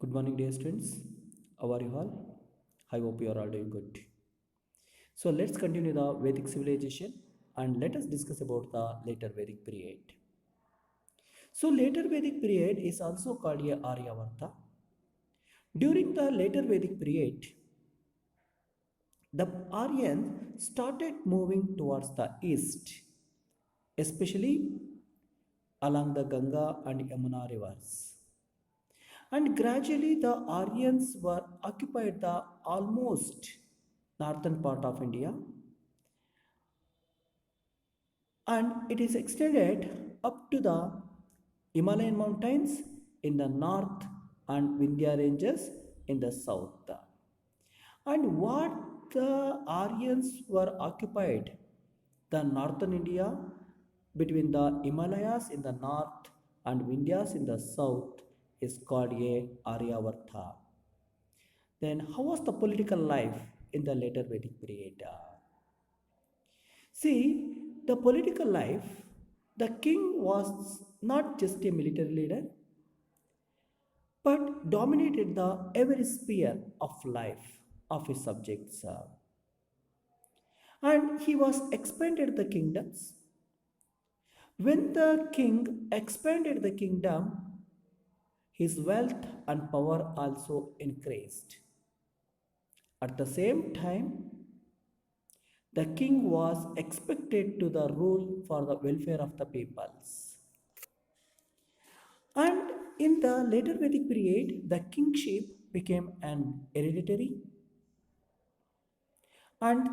Good morning, dear students. How are you all? I hope you are all doing good. So let's continue the Vedic civilization and let us discuss about the later Vedic period. So later Vedic period is also called a Aryavarta. During the later Vedic period, the Aryans started moving towards the east, especially along the Ganga and Yamuna rivers. And gradually the Aryans were occupied the almost northern part of India, and it is extended up to the Himalayan mountains in the north and Vindhya ranges in the south. And what the Aryans were occupied the northern India between the Himalayas in the north and Vindhyas in the south is called a Aryavarta. Then how was the political life in the later Vedic period? See, the political life, the king was not just a military leader, but dominated the every sphere of life of his subjects. And he was expanded the kingdoms. When the king expanded the kingdom, his wealth and power also increased. At the same time, the king was expected to the rule for the welfare of the peoples. And in the later Vedic period, the kingship became an hereditary, and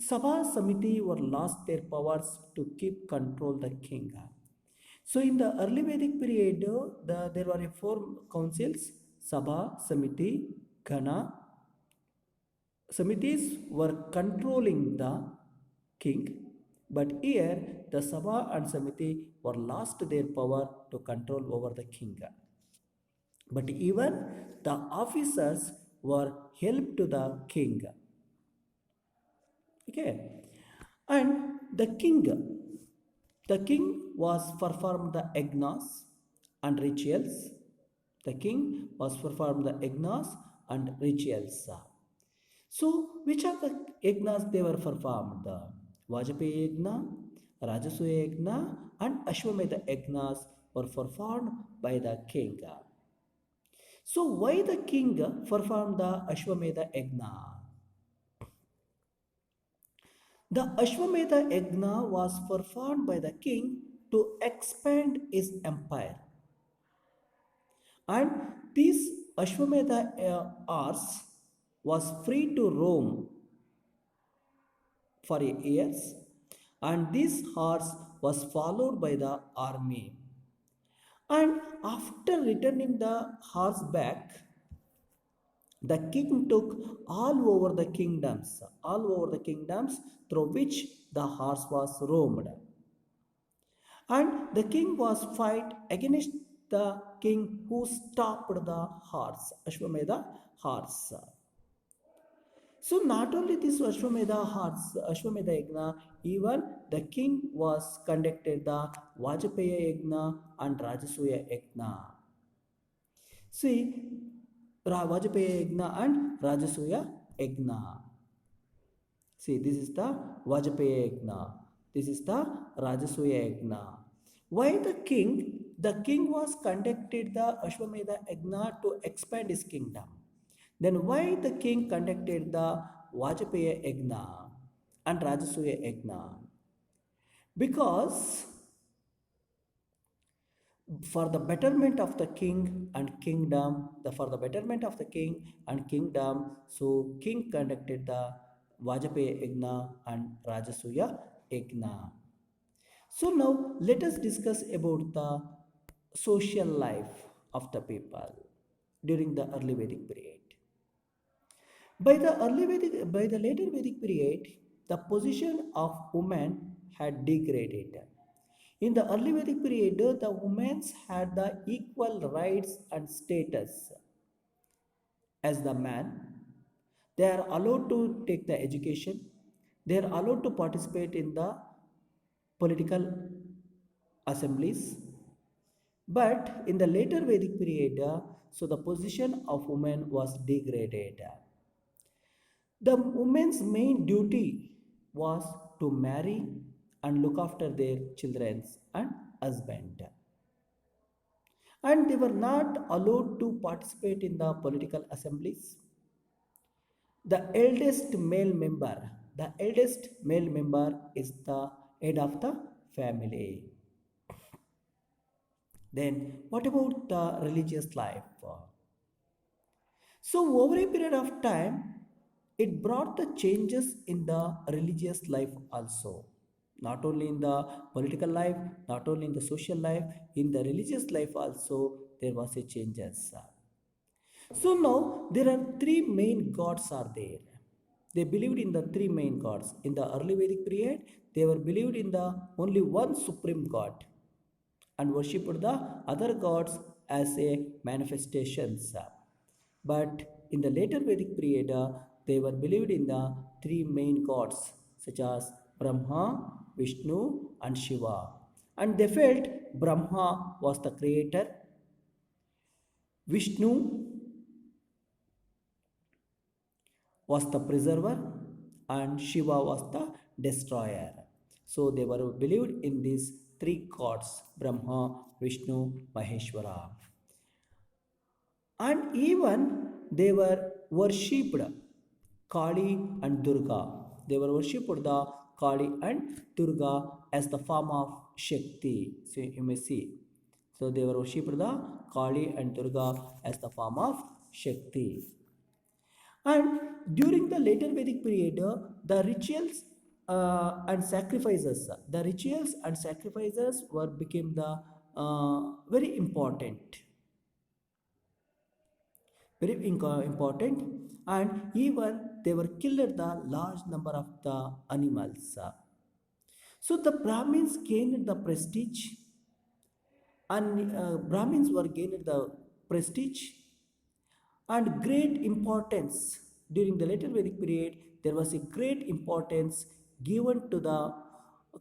Sabha Samiti were lost their powers to keep control the king. So in the early Vedic period, there were four councils: Sabha, Samiti, Gana. Samitis were controlling the king, but here the Sabha and Samiti were lost their power to control over the king. But even the officers were help to the king. Okay, and the king was performed the yagnas and rituals. The king was performed the yagnas and rituals. So, which are the yagnas they were performed? The Vajpayee yagna, Rajasuya yagna, and Ashwamedha yagnas were performed by the king. So, why the king performed the Ashwamedha yagna? The Ashwamedha yagna was performed by the king to expand his empire. And this Ashwamedha horse was free to roam for years, and this horse was followed by the army. And after returning the horse back, the king took all over the kingdoms through which the horse was roamed. And the king was fight against the king who stopped the horse, Ashwamedha horse. So not only this Ashwamedha Yagna, even the king was conducted the Vajpayee Yagna and Rajasuya Yagna. See, Vajpayee Yagna and Rajasuya Yagna. See, this is the Vajpayee Yagna. This is the Rajasuya Yagna. Why the king? The king was conducted the Ashwamedha Yagna to expand his kingdom. Then why the king conducted the Vajpayee Yagna and Rajasuya Yagna? Because for the betterment of the king and kingdom, so king conducted the Vajpayee Yagna and Rajasuya Yagna. So now let us discuss about the social life of the people during the early Vedic period. By the later Vedic period, the position of women had degraded. In the early Vedic period, the women had the equal rights and status as the man. They are allowed to take the education. They are allowed to participate in the political assemblies. But in the later Vedic period, so the position of women was degraded. The woman's main duty was to marry and look after their children and husband. And they were not allowed to participate in the political assemblies. The the eldest male member is the head of the family. Then, what about the religious life? So, over a period of time, it brought the changes in the religious life also. Not only in the political life, not only in the social life, in the religious life also, there was a changes. So now there are three main gods are there. They believed in the three main gods. In the early Vedic period, they were believed in the only one supreme god and worshipped the other gods as a manifestations. But in the later Vedic period, they were believed in the three main gods such as Brahma, Vishnu, and Shiva. And they felt Brahma was the creator, Vishnu was the preserver, and Shiva was the destroyer. So they were believed in these three gods Brahma, Vishnu, Maheshwara. And even they were worshipped Kali and Durga. They were worshipped the Kali and Durga as the form of Shakti. So you may see. So they were worshipped the Kali and Durga as the form of Shakti. And during the later Vedic period, the rituals and sacrifices were became the very important, important, and even they were killed the large number of the animals. So the Brahmins gained the prestige, and Brahmins were gained the prestige and great importance. During the later Vedic period, there was a great importance given to the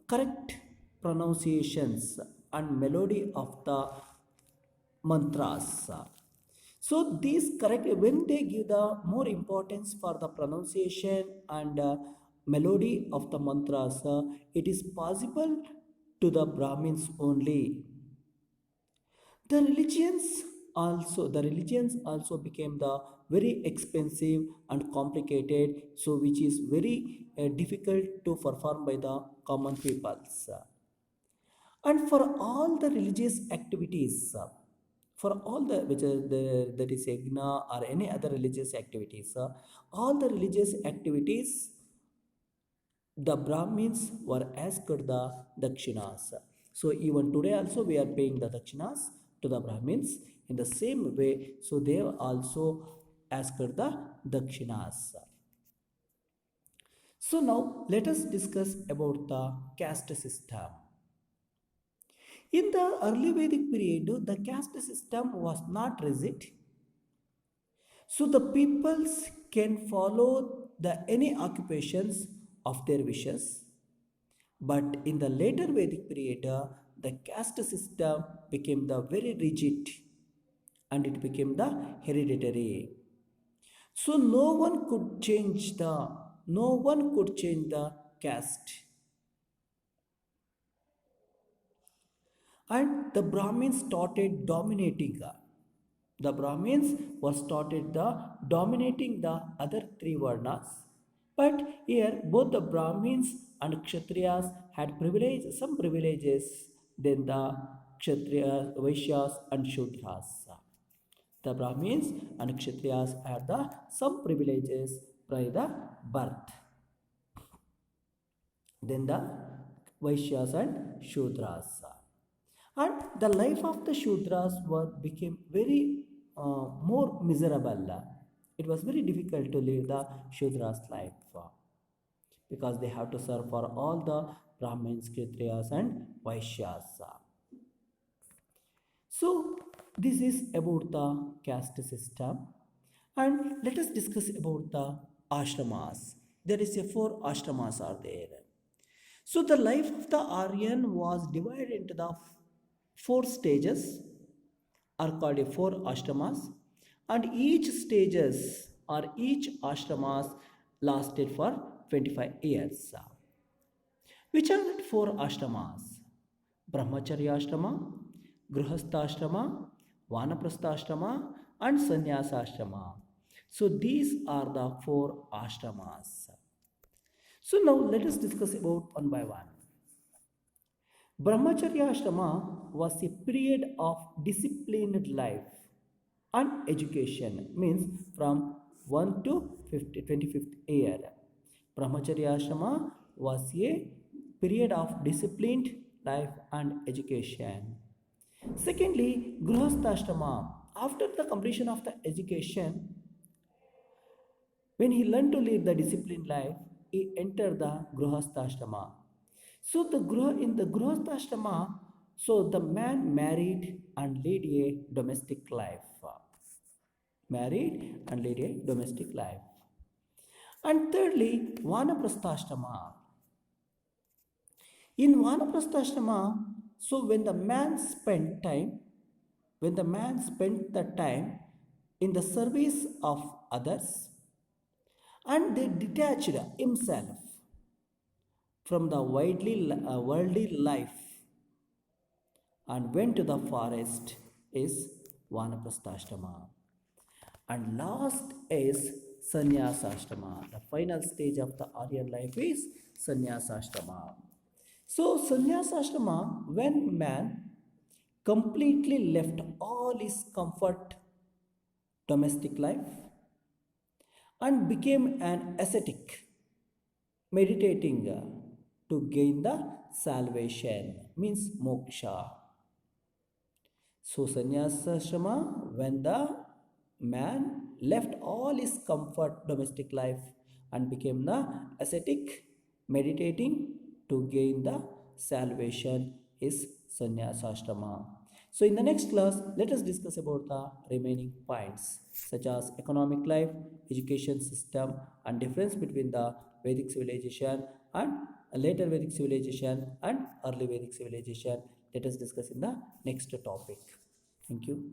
correct pronunciations and melody of the mantras. So these correct, when they give the more importance for the pronunciation and melody of the mantras, it is possible to the Brahmins only. The religions also became the very expensive and complicated, so which is very difficult to perform by the common peoples. And for all the religious activities, for all the which are that is yagna or any other religious activities, all the religious activities, the Brahmins were asked the dakshinas. So even today also we are paying the dakshinas to the Brahmins in the same way. So they also asked the dakshinas. So now let us discuss about the caste system. In the early Vedic period, the caste system was not rigid. So the peoples can follow the any occupations of their wishes. But in the later Vedic period, the caste system became the very rigid and it became the hereditary. So no one could change the caste. And the Brahmins started dominating. The Brahmins were started the dominating the other three varnas. But here both the Brahmins and Kshatriyas had some privileges than the Kshatriyas, Vaishyas and Shudras. The Brahmins and Kshatriyas had some privileges by the birth. Then the Vaishyas and Shudras. And the life of the Shudras became very more miserable. It was very difficult to live the Shudras life because they have to serve for all the Brahmins, Kshatriyas and Vaishyas. So this is about the caste system, and let us discuss about the ashramas. There is a four ashramas are there. So the life of the Aryan was divided into the four stages. are called a four ashramas, and each stages or each ashramas lasted for 25 years. Which are the four ashramas? Brahmacharya ashrama, Grihastha ashrama, Vanaprastha ashrama, and Sannyasa ashrama. So these are the four ashramas. So now let us discuss about one by one. Brahmacharya ashrama was a period of disciplined life and education, means from 1 to 25th year. Brahmacharya ashrama was a period of disciplined life and education. Secondly, Grihastha ashrama. After the completion of the education, when he learned to live the disciplined life, he entered the Grihastha ashrama. So in the Grihastha ashrama, so the man married and led a domestic life. Married and led a domestic life. And thirdly, Vanaprastha ashrama. In Vanaprastha ashrama, so when the man spent the time in the service of others, and they detached himself from the worldly life and went to the forest is Vanaprastha. And last is Sannyasashrama. The final stage of the Aryan life is Sannyasashrama. So Sannyasashrama, when man completely left all his comfort domestic life and became an ascetic, meditating to gain the salvation, means moksha. So sannyasashrama, when the man left all his comfort domestic life and became the ascetic, meditating to gain the salvation, is sannyasashrama. So in the next class, let us discuss about the remaining points such as economic life, education system, and difference between the Vedic civilization and later Vedic civilization and early Vedic civilization. Let us discuss in the next topic. Thank you.